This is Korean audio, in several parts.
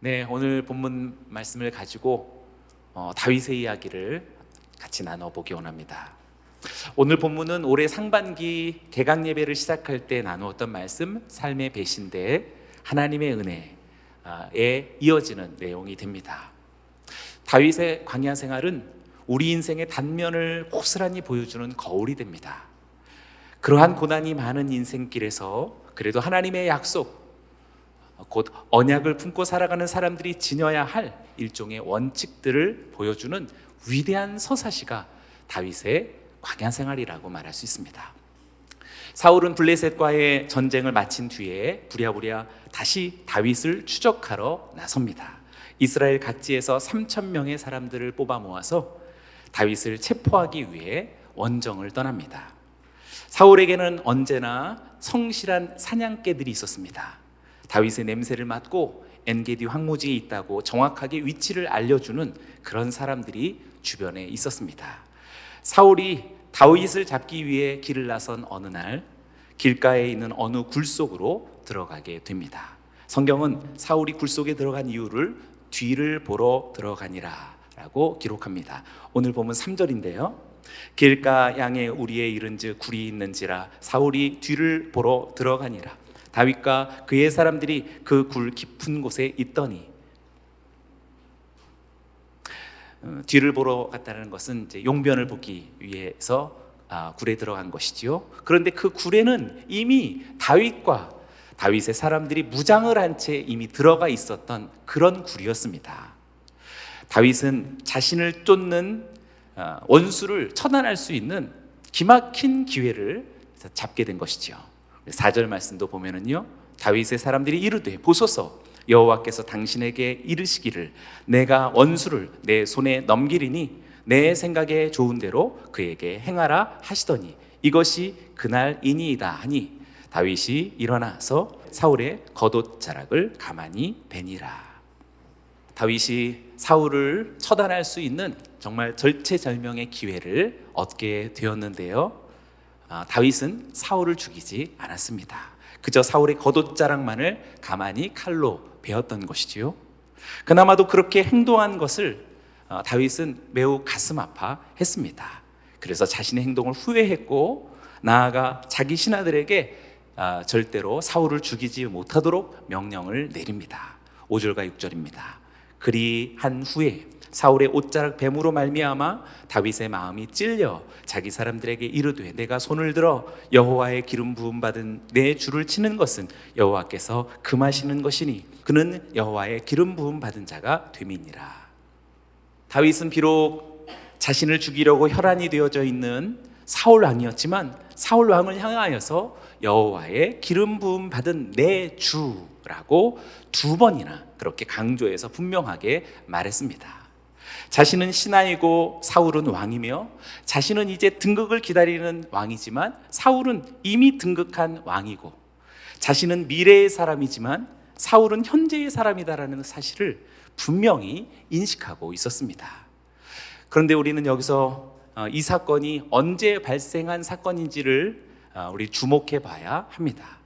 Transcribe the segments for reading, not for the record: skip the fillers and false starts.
네, 오늘 본문 말씀을 가지고 다윗의 이야기를 같이 나눠보기 원합니다. 오늘 본문은 올해 상반기 개강 예배를 시작할 때 나누었던 말씀, 삶의 배신대 하나님의 은혜에 이어지는 내용이 됩니다. 다윗의 광야 생활은 우리 인생의 단면을 고스란히 보여주는 거울이 됩니다. 그러한 고난이 많은 인생길에서 그래도 하나님의 약속, 곧 언약을 품고 살아가는 사람들이 지녀야 할 일종의 원칙들을 보여주는 위대한 서사시가 다윗의 광야 생활이라고 말할 수 있습니다. 사울은 블레셋과의 전쟁을 마친 뒤에 부랴부랴 다시 다윗을 추적하러 나섭니다. 이스라엘 각지에서 3,000명의 사람들을 뽑아 모아서 다윗을 체포하기 위해 원정을 떠납니다. 사울에게는 언제나 성실한 사냥개들이 있었습니다. 다윗의 냄새를 맡고 엔게디 황무지에 있다고 정확하게 위치를 알려주는 그런 사람들이 주변에 있었습니다. 사울이 다윗을 잡기 위해 길을 나선 어느 날 길가에 있는 어느 굴 속으로 들어가게 됩니다. 성경은 사울이 굴 속에 들어간 이유를 뒤를 보러 들어가니라 라고 기록합니다. 오늘 보면 3절인데요. 길가 양의 우리에 이른즉 굴이 있는지라 사울이 뒤를 보러 들어가니라. 다윗과 그의 사람들이 그 굴 깊은 곳에 있더니, 뒤를 보러 갔다는 것은 이제 용변을 보기 위해서 굴에 들어간 것이지요. 그런데 그 굴에는 이미 다윗과 다윗의 사람들이 무장을 한 채 이미 들어가 있었던 그런 굴이었습니다. 다윗은 자신을 쫓는 원수를 처단할 수 있는 기막힌 기회를 잡게 된 것이죠. 4절 말씀도 보면은요, 다윗의 사람들이 이르되 보소서 여호와께서 당신에게 이르시기를 내가 원수를 내 손에 넘기리니 내 생각에 좋은 대로 그에게 행하라 하시더니 이것이 그날이니이다 하니 다윗이 일어나서 사울의 겉옷자락을 가만히 베니라. 다윗이 사울을 처단할 수 있는 정말 절체절명의 기회를 얻게 되었는데요, 다윗은 사울을 죽이지 않았습니다. 그저 사울의 겉옷자락만을 가만히 칼로 베었던 것이지요. 그나마도 그렇게 행동한 것을 다윗은 매우 가슴 아파했습니다. 그래서 자신의 행동을 후회했고 나아가 자기 신하들에게 절대로 사울을 죽이지 못하도록 명령을 내립니다. 5절과 6절입니다. 그리한 후에 사울의 옷자락 뱀으로 말미암아 다윗의 마음이 찔려 자기 사람들에게 이르되 내가 손을 들어 여호와의 기름 부음 받은 내 주를 치는 것은 여호와께서 금하시는 것이니 그는 여호와의 기름 부음 받은 자가 됨이니라. 다윗은 비록 자신을 죽이려고 혈안이 되어져 있는 사울 왕이었지만 사울 왕을 향하여서 여호와의 기름 부음 받은 내 주라고 2번이나 그렇게 강조해서 분명하게 말했습니다. 자신은 신하이고 사울은 왕이며 자신은 이제 등극을 기다리는 왕이지만 사울은 이미 등극한 왕이고 자신은 미래의 사람이지만 사울은 현재의 사람이다라는 사실을 분명히 인식하고 있었습니다. 그런데 우리는 여기서 이 사건이 언제 발생한 사건인지를 우리 주목해 봐야 합니다.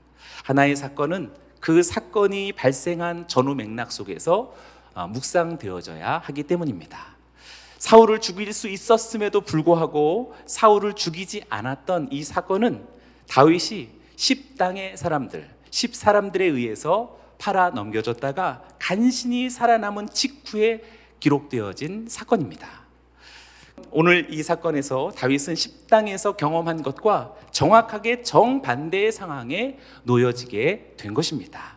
하나의 사건은 그 사건이 발생한 전후 맥락 속에서 묵상되어져야 하기 때문입니다. 사울을 죽일 수 있었음에도 불구하고 사울을 죽이지 않았던 이 사건은 다윗이 10당의 사람들, 10사람들에 의해서 팔아 넘겨졌다가 간신히 살아남은 직후에 기록되어진 사건입니다. 오늘 이 사건에서 다윗은 10당에서 경험한 것과 정확하게 정반대의 상황에 놓여지게 된 것입니다.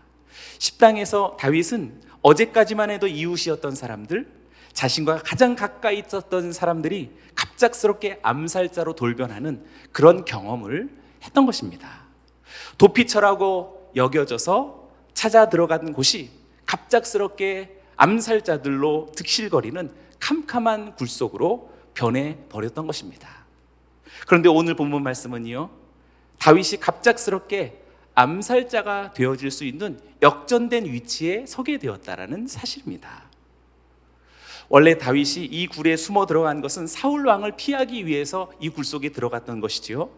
10당에서 다윗은 어제까지만 해도 이웃이었던 사람들, 자신과 가장 가까이 있었던 사람들이 갑작스럽게 암살자로 돌변하는 그런 경험을 했던 것입니다. 도피처라고 여겨져서 찾아 들어간 곳이 갑작스럽게 암살자들로 득실거리는 캄캄한 굴 속으로 변해버렸던 것입니다. 그런데 오늘 본문 말씀은요, 다윗이 갑작스럽게 암살자가 되어질 수 있는 역전된 위치에 서게 되었다라는 사실입니다. 원래 다윗이 이 굴에 숨어 들어간 것은 사울 왕을 피하기 위해서 이 굴 속에 들어갔던 것이지요.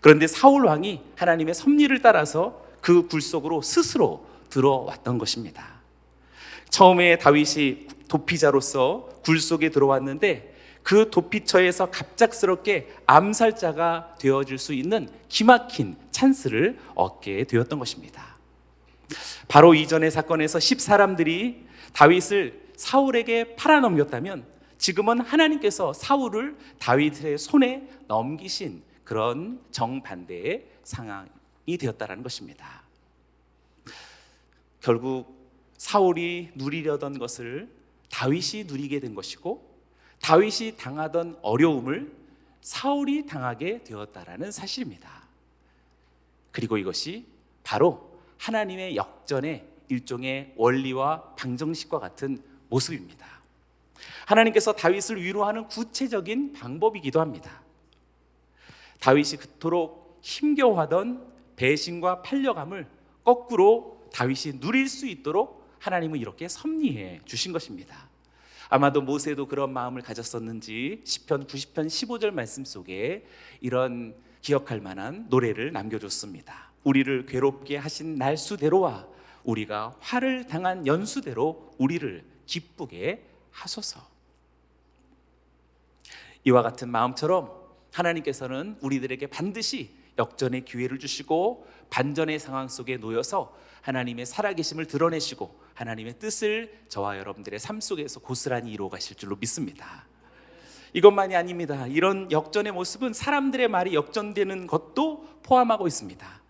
그런데 사울 왕이 하나님의 섭리를 따라서 그 굴 속으로 스스로 들어왔던 것입니다. 처음에 다윗이 도피자로서 굴 속에 들어왔는데 그 도피처에서 갑작스럽게 암살자가 되어질 수 있는 기막힌 찬스를 얻게 되었던 것입니다. 바로 이전의 사건에서 10사람들이 다윗을 사울에게 팔아넘겼다면 지금은 하나님께서 사울을 다윗의 손에 넘기신 그런 정반대의 상황이 되었다는 것입니다. 결국 사울이 누리려던 것을 다윗이 누리게 된 것이고, 다윗이 당하던 어려움을 사울이 당하게 되었다라는 사실입니다. 그리고 이것이 바로 하나님의 역전의 일종의 원리와 방정식과 같은 모습입니다. 하나님께서 다윗을 위로하는 구체적인 방법이기도 합니다. 다윗이 그토록 힘겨워하던 배신과 팔려감을 거꾸로 다윗이 누릴 수 있도록 하나님은 이렇게 섭리해 주신 것입니다. 아마도 모세도 그런 마음을 가졌었는지 시편 90편 15절 말씀 속에 이런 기억할 만한 노래를 남겨줬습니다. 우리를 괴롭게 하신 날수대로와 우리가 화를 당한 연수대로 우리를 기쁘게 하소서. 이와 같은 마음처럼 하나님께서는 우리들에게 반드시 역전의 기회를 주시고 반전의 상황 속에 놓여서 하나님의 살아계심을 드러내시고 하나님의 뜻을 저와 여러분들의 삶 속에서 고스란히 이루어 가실 줄로 믿습니다. 이것만이 아닙니다. 이런 역전의 모습은 사람들의 말이 역전되는 것도 포함하고 있습니다.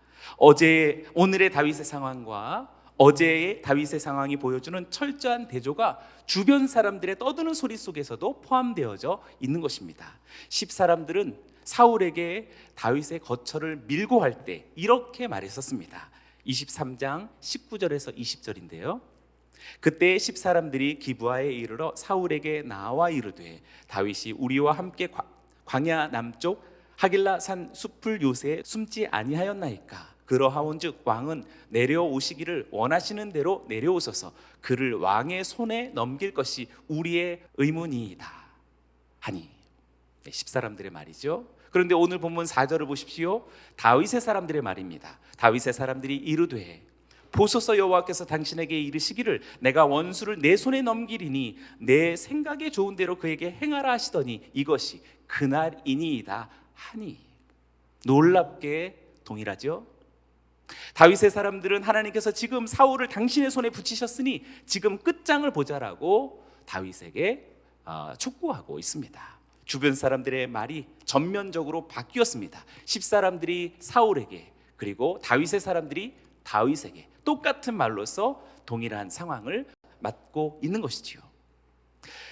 오늘의 다윗의 상황과 어제의 다윗의 상황이 보여주는 철저한 대조가 주변 사람들의 떠드는 소리 속에서도 포함되어져 있는 것입니다. 10사람들은 사울에게 다윗의 거처를 밀고 할 때 이렇게 말했었습니다. 23장 19절에서 20절인데요. 그때 10사람들이 기브아에 이르러 사울에게 나와 이르되 다윗이 우리와 함께 광야 남쪽 하길라 산 숲을 요새에 숨지 아니하였나이까. 그러하온즉 왕은 내려오시기를 원하시는 대로 내려오소서. 그를 왕의 손에 넘길 것이 우리의 의문이다 하니. 10사람들의 말이죠. 그런데 오늘 본문 4절을 보십시오. 다윗의 사람들의 말입니다. 다윗의 사람들이 이르되 보소서 여호와께서 당신에게 이르시기를 내가 원수를 내 손에 넘기리니 내 생각에 좋은 대로 그에게 행하라 하시더니 이것이 그날이니이다 하니. 놀랍게 동일하죠. 다윗의 사람들은 하나님께서 지금 사울을 당신의 손에 붙이셨으니 지금 끝장을 보자라고 다윗에게 촉구하고 있습니다. 주변 사람들의 말이 전면적으로 바뀌었습니다. 10사람들이 사울에게, 그리고 다윗의 사람들이 다윗에게 똑같은 말로서 동일한 상황을 맞고 있는 것이지요.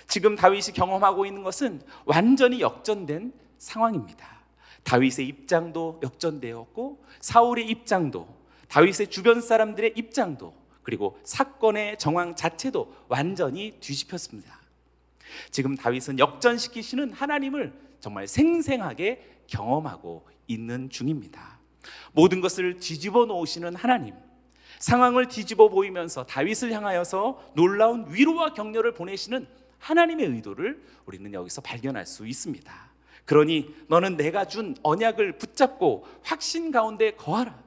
지금 다윗이 경험하고 있는 것은 완전히 역전된 상황입니다. 다윗의 입장도 역전되었고 사울의 입장도, 다윗의 주변 사람들의 입장도, 그리고 사건의 정황 자체도 완전히 뒤집혔습니다. 지금 다윗은 역전시키시는 하나님을 정말 생생하게 경험하고 있는 중입니다. 모든 것을 뒤집어 놓으시는 하나님, 상황을 뒤집어 보이면서 다윗을 향하여서 놀라운 위로와 격려를 보내시는 하나님의 의도를 우리는 여기서 발견할 수 있습니다. 그러니 너는 내가 준 언약을 붙잡고 확신 가운데 거하라.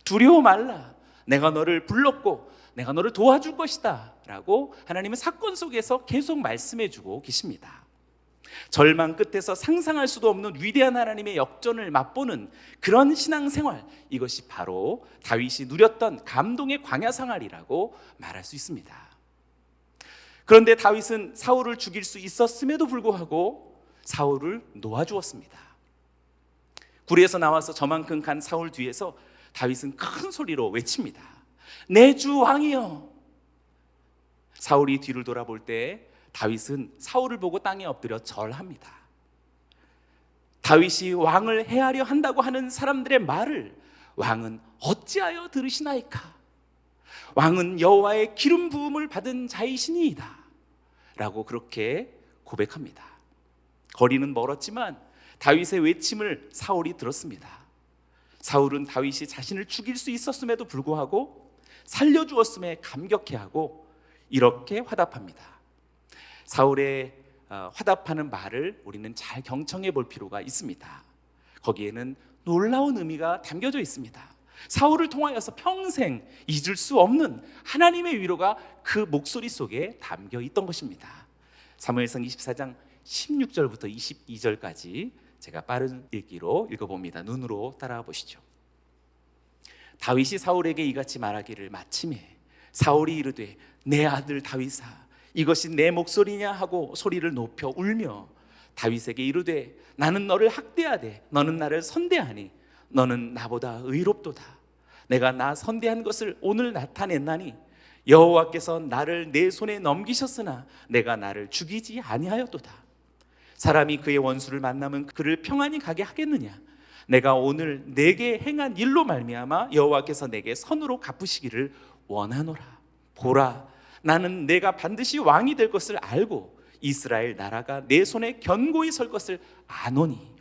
두려워 말라. 내가 너를 불렀고 내가 너를 도와줄 것이다 라고 하나님은 사건 속에서 계속 말씀해 주고 계십니다. 절망 끝에서 상상할 수도 없는 위대한 하나님의 역전을 맛보는 그런 신앙생활, 이것이 바로 다윗이 누렸던 감동의 광야 생활이라고 말할 수 있습니다. 그런데 다윗은 사울을 죽일 수 있었음에도 불구하고 사울을 놓아주었습니다. 굴에서 나와서 저만큼 간 사울 뒤에서 다윗은 큰 소리로 외칩니다. 내 주 왕이여. 사울이 뒤를 돌아볼 때 다윗은 사울을 보고 땅에 엎드려 절합니다. 다윗이 왕을 해하려 한다고 하는 사람들의 말을 왕은 어찌하여 들으시나이까? 왕은 여호와의 기름 부음을 받은 자이시니이다 라고 그렇게 고백합니다. 거리는 멀었지만 다윗의 외침을 사울이 들었습니다. 사울은 다윗이 자신을 죽일 수 있었음에도 불구하고 살려주었음에 감격해하고 이렇게 화답합니다. 사울의 화답하는 말을 우리는 잘 경청해 볼 필요가 있습니다. 거기에는 놀라운 의미가 담겨져 있습니다. 사울을 통하여서 평생 잊을 수 없는 하나님의 위로가 그 목소리 속에 담겨 있던 것입니다. 사무엘상 24장 16절부터 22절까지 제가 빠른 읽기로 읽어봅니다. 눈으로 따라와 보시죠. 다윗이 사울에게 이같이 말하기를 마침에 사울이 이르되 내 아들 다윗아 이것이 내 목소리냐 하고 소리를 높여 울며 다윗에게 이르되 나는 너를 학대하되 너는 나를 선대하니 너는 나보다 의롭도다. 내가 나 선대한 것을 오늘 나타냈나니 여호와께서 나를 내 손에 넘기셨으나 내가 나를 죽이지 아니하였도다. 사람이 그의 원수를 만나면 그를 평안히 가게 하겠느냐? 내가 오늘 내게 행한 일로 말미암아 여호와께서 내게 선으로 갚으시기를 원하노라. 보라, 나는 내가 반드시 왕이 될 것을 알고 이스라엘 나라가 내 손에 견고히 설 것을 아노니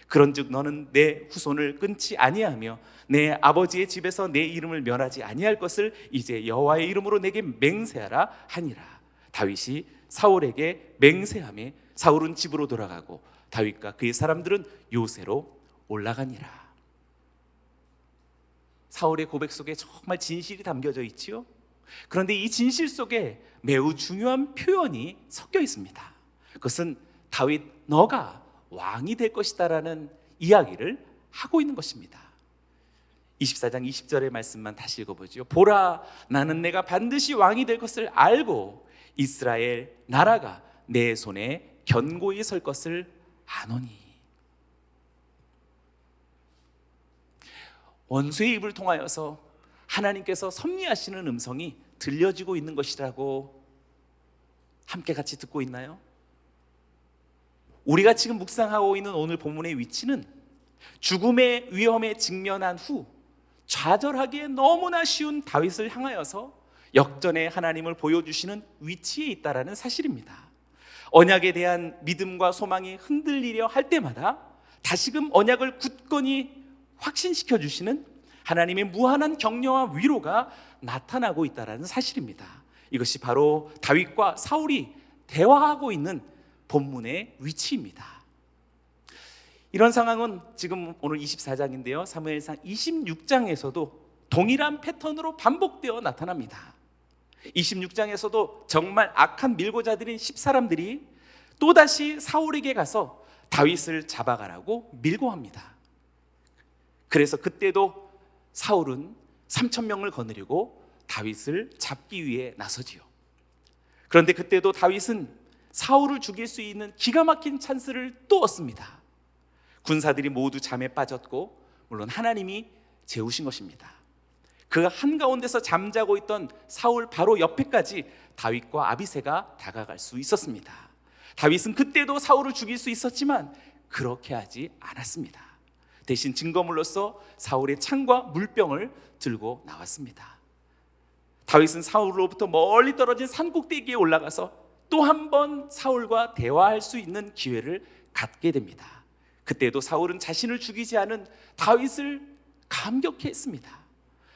그런즉 너는 내 후손을 끊지 아니하며 내 아버지의 집에서 내 이름을 멸하지 아니할 것을 이제 여호와의 이름으로 내게 맹세하라 하니라. 다윗이 사울에게 맹세하며 사울은 집으로 돌아가고 다윗과 그의 사람들은 요새로 올라가니라. 사울의 고백 속에 정말 진실이 담겨져 있지요. 그런데 이 진실 속에 매우 중요한 표현이 섞여 있습니다. 그것은 다윗 너가 왕이 될 것이다 라는 이야기를 하고 있는 것입니다. 24장 20절의 말씀만 다시 읽어보죠. 보라, 나는 내가 반드시 왕이 될 것을 알고 이스라엘 나라가 내 손에 견고히 설 것을 아노니. 원수의 입을 통하여서 하나님께서 섭리하시는 음성이 들려지고 있는 것이라고 함께 같이 듣고 있나요? 우리가 지금 묵상하고 있는 오늘 본문의 위치는 죽음의 위험에 직면한 후 좌절하기에 너무나 쉬운 다윗을 향하여서 역전의 하나님을 보여주시는 위치에 있다라는 사실입니다. 언약에 대한 믿음과 소망이 흔들리려 할 때마다 다시금 언약을 굳건히 확신시켜 주시는 하나님의 무한한 격려와 위로가 나타나고 있다는 사실입니다. 이것이 바로 다윗과 사울이 대화하고 있는 본문의 위치입니다. 이런 상황은 지금 오늘 24장인데요 사무엘상 26장에서도 동일한 패턴으로 반복되어 나타납니다. 26장에서도 정말 악한 밀고자들인 10사람들이 또다시 사울에게 가서 다윗을 잡아가라고 밀고 합니다. 그래서 그때도 사울은 3,000명을 거느리고 다윗을 잡기 위해 나서지요. 그런데 그때도 다윗은 사울을 죽일 수 있는 기가 막힌 찬스를 또 얻습니다. 군사들이 모두 잠에 빠졌고 물론 하나님이 재우신 것입니다. 그 한가운데서 잠자고 있던 사울 바로 옆에까지 다윗과 아비새가 다가갈 수 있었습니다. 다윗은 그때도 사울을 죽일 수 있었지만 그렇게 하지 않았습니다. 대신 증거물로서 사울의 창과 물병을 들고 나왔습니다. 다윗은 사울로부터 멀리 떨어진 산꼭대기에 올라가서 또 한 번 사울과 대화할 수 있는 기회를 갖게 됩니다. 그때도 사울은 자신을 죽이지 않은 다윗을 감격해했습니다.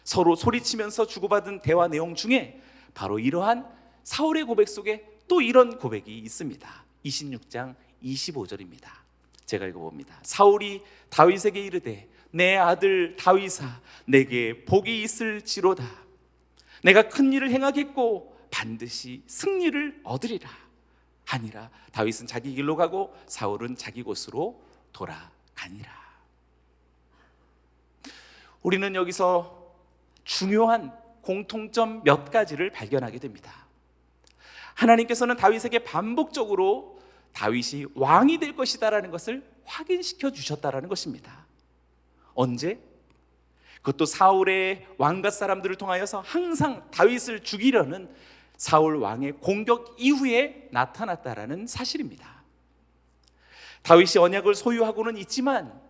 서로 소리치면서 주고받은 대화 내용 중에 바로 이러한 사울의 고백 속에 또 이런 고백이 있습니다. 26장 25절입니다. 제가 읽어봅니다. 사울이 다윗에게 이르되 내 아들 다윗아 내게 복이 있을지로다. 내가 큰 일을 행하겠고 반드시 승리를 얻으리라 하니라. 다윗은 자기 길로 가고 사울은 자기 곳으로 돌아가니라. 우리는 여기서 중요한 공통점 몇 가지를 발견하게 됩니다. 하나님께서는 다윗에게 반복적으로 다윗이 왕이 될 것이다라는 것을 확인시켜 주셨다라는 것입니다. 언제? 그것도 사울의 왕갓 사람들을 통하여서 항상 다윗을 죽이려는 사울 왕의 공격 이후에 나타났다라는 사실입니다. 다윗이 언약을 소유하고는 있지만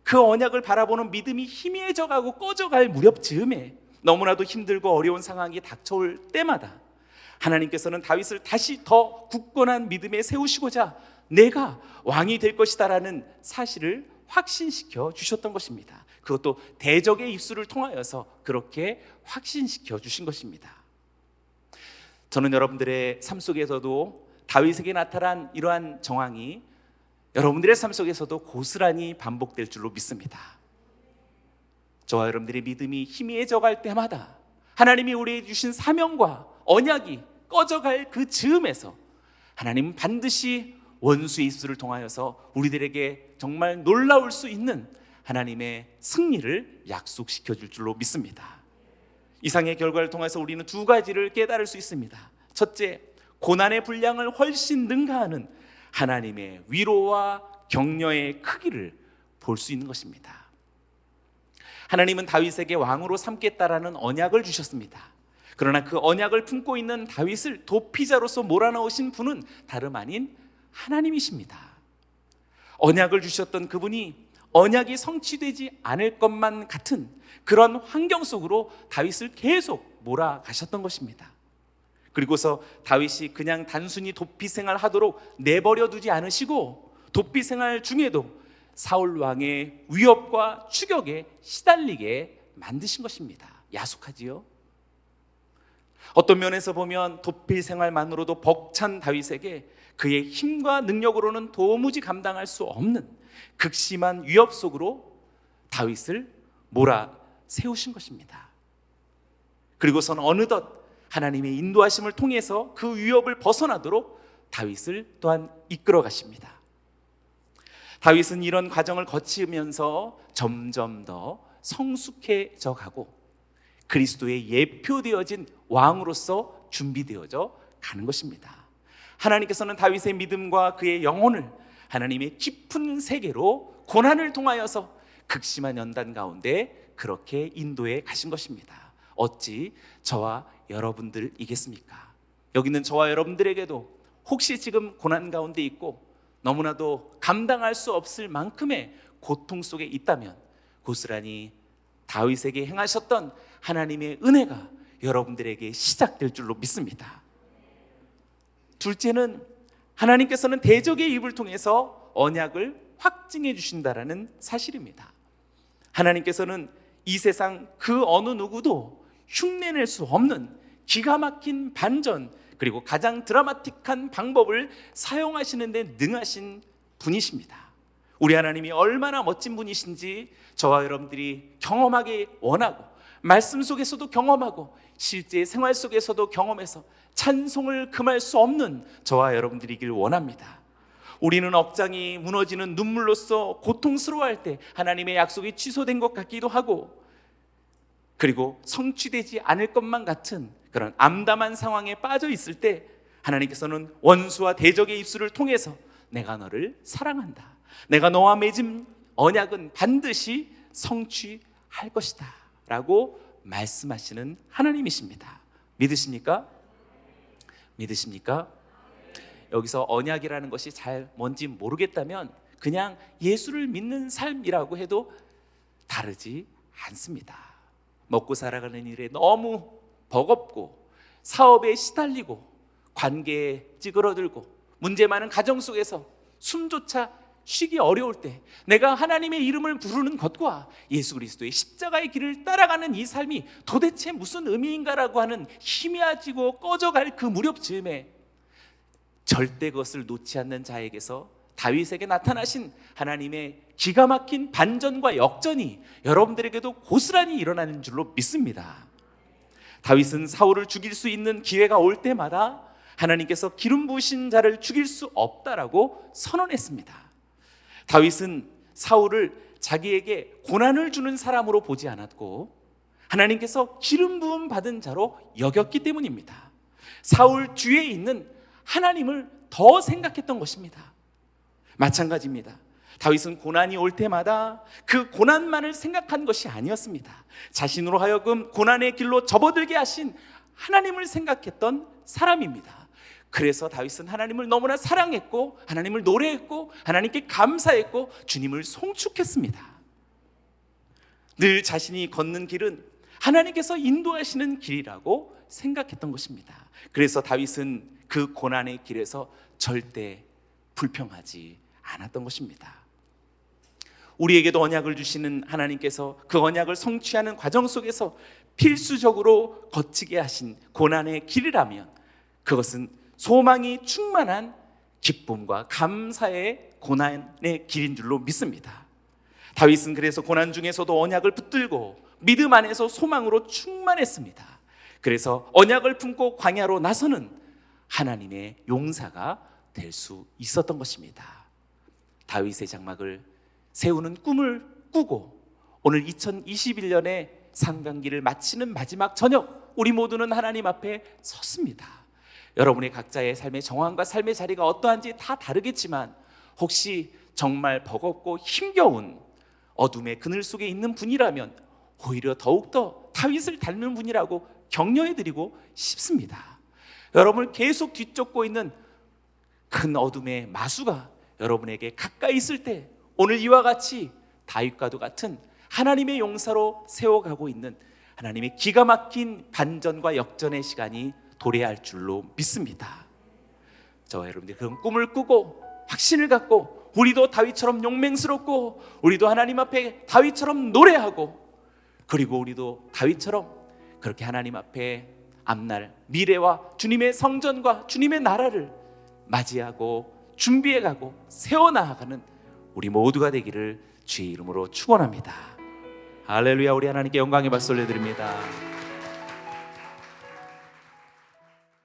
그 언약을 바라보는 믿음이 희미해져가고 꺼져갈 무렵 즈음에 너무나도 힘들고 어려운 상황이 닥쳐올 때마다 하나님께서는 다윗을 다시 더 굳건한 믿음에 세우시고자 내가 왕이 될 것이다라는 사실을 확신시켜 주셨던 것입니다. 그것도 대적의 입술을 통하여서 그렇게 확신시켜 주신 것입니다. 저는 여러분들의 삶 속에서도 다윗에게 나타난 이러한 정황이 여러분들의 삶 속에서도 고스란히 반복될 줄로 믿습니다. 저와 여러분들의 믿음이 희미해져 갈 때마다 하나님이 우리에게 주신 사명과 언약이 꺼져갈 그 즈음에서 하나님은 반드시 원수의 입술을 통하여서 우리들에게 정말 놀라울 수 있는 하나님의 승리를 약속시켜 줄 줄로 믿습니다. 이상의 결과를 통해서 우리는 두 가지를 깨달을 수 있습니다. 첫째, 고난의 분량을 훨씬 능가하는 하나님의 위로와 격려의 크기를 볼 수 있는 것입니다. 하나님은 다윗에게 왕으로 삼겠다라는 언약을 주셨습니다. 그러나 그 언약을 품고 있는 다윗을 도피자로서 몰아넣으신 분은 다름 아닌 하나님이십니다. 언약을 주셨던 그분이 언약이 성취되지 않을 것만 같은 그런 환경 속으로 다윗을 계속 몰아가셨던 것입니다. 그리고서 다윗이 그냥 단순히 도피 생활하도록 내버려 두지 않으시고 도피 생활 중에도 사울 왕의 위협과 추격에 시달리게 만드신 것입니다. 야속하지요? 어떤 면에서 보면 도피 생활만으로도 벅찬 다윗에게 그의 힘과 능력으로는 도무지 감당할 수 없는 극심한 위협 속으로 다윗을 몰아세우신 것입니다. 그리고서는 어느덧 하나님의 인도하심을 통해서 그 위협을 벗어나도록 다윗을 또한 이끌어 가십니다. 다윗은 이런 과정을 거치면서 점점 더 성숙해져 가고 그리스도의 예표되어진 왕으로서 준비되어져 가는 것입니다. 하나님께서는 다윗의 믿음과 그의 영혼을 하나님의 깊은 세계로 고난을 통하여서 극심한 연단 가운데 그렇게 인도해 가신 것입니다. 어찌 저와 여러분들이겠습니까? 여기 있는 저와 여러분들에게도 혹시 지금 고난 가운데 있고 너무나도 감당할 수 없을 만큼의 고통 속에 있다면 고스란히 다윗에게 행하셨던 하나님의 은혜가 여러분들에게 시작될 줄로 믿습니다. 둘째는 하나님께서는 대적의 입을 통해서 언약을 확증해 주신다라는 사실입니다. 하나님께서는 이 세상 그 어느 누구도 흉내낼 수 없는 기가 막힌 반전 그리고 가장 드라마틱한 방법을 사용하시는 데 능하신 분이십니다. 우리 하나님이 얼마나 멋진 분이신지 저와 여러분들이 경험하기 원하고 말씀 속에서도 경험하고 실제 생활 속에서도 경험해서 찬송을 금할 수 없는 저와 여러분들이길 원합니다. 우리는 억장이 무너지는 눈물로써 고통스러워할 때 하나님의 약속이 취소된 것 같기도 하고 그리고 성취되지 않을 것만 같은 그런 암담한 상황에 빠져 있을 때 하나님께서는 원수와 대적의 입술을 통해서 내가 너를 사랑한다. 내가 너와 맺은 언약은 반드시 성취할 것이다 라고 말씀하시는 하나님이십니다. 믿으십니까? 믿으십니까? 여기서 언약이라는 것이 잘 뭔지 모르겠다면 그냥 예수를 믿는 삶이라고 해도 다르지 않습니다. 먹고 살아가는 일에 너무 버겁고 사업에 시달리고 관계에 찌그러들고 문제 많은 가정 속에서 숨조차 쉬기 어려울 때 내가 하나님의 이름을 부르는 것과 예수 그리스도의 십자가의 길을 따라가는 이 삶이 도대체 무슨 의미인가라고 하는 희미해지고 꺼져갈 그 무렵 즈음에 절대 그것을 놓지 않는 자에게서 다윗에게 나타나신 하나님의 기가 막힌 반전과 역전이 여러분들에게도 고스란히 일어나는 줄로 믿습니다. 다윗은 사울을 죽일 수 있는 기회가 올 때마다 하나님께서 기름 부으신 자를 죽일 수 없다라고 선언했습니다. 다윗은 사울을 자기에게 고난을 주는 사람으로 보지 않았고 하나님께서 기름 부음 받은 자로 여겼기 때문입니다. 사울 뒤에 있는 하나님을 더 생각했던 것입니다. 마찬가지입니다. 다윗은 고난이 올 때마다 그 고난만을 생각한 것이 아니었습니다. 자신으로 하여금 고난의 길로 접어들게 하신 하나님을 생각했던 사람입니다. 그래서 다윗은 하나님을 너무나 사랑했고 하나님을 노래했고 하나님께 감사했고 주님을 송축했습니다. 늘 자신이 걷는 길은 하나님께서 인도하시는 길이라고 생각했던 것입니다. 그래서 다윗은 그 고난의 길에서 절대 불평하지 않았던 것입니다. 우리에게도 언약을 주시는 하나님께서 그 언약을 성취하는 과정 속에서 필수적으로 거치게 하신 고난의 길이라면 그것은 소망이 충만한 기쁨과 감사의 고난의 길인 줄로 믿습니다. 다윗은 그래서 고난 중에서도 언약을 붙들고 믿음 안에서 소망으로 충만했습니다. 그래서 언약을 품고 광야로 나서는 하나님의 용사가 될 수 있었던 것입니다. 다윗의 장막을 세우는 꿈을 꾸고 오늘 2021년의 상반기를 마치는 마지막 저녁, 우리 모두는 하나님 앞에 섰습니다. 여러분의 각자의 삶의 정황과 삶의 자리가 어떠한지 다 다르겠지만 혹시 정말 버겁고 힘겨운 어둠의 그늘 속에 있는 분이라면 오히려 더욱더 다윗을 닮는 분이라고 격려해드리고 싶습니다. 여러분을 계속 뒤쫓고 있는 큰 어둠의 마수가 여러분에게 가까이 있을 때 오늘 이와 같이 다윗과도 같은 하나님의 용사로 세워가고 있는 하나님의 기가 막힌 반전과 역전의 시간이 도래할 줄로 믿습니다. 저와 여러분들이 그런 꿈을 꾸고 확신을 갖고 우리도 다윗처럼 용맹스럽고 우리도 하나님 앞에 다윗처럼 노래하고 그리고 우리도 다윗처럼 그렇게 하나님 앞에 앞날 미래와 주님의 성전과 주님의 나라를 맞이하고 준비해가고 세워나가는 우리 모두가 되기를 주의 이름으로 축원합니다. 할렐루야. 우리 하나님께 영광의 박수 올려드립니다.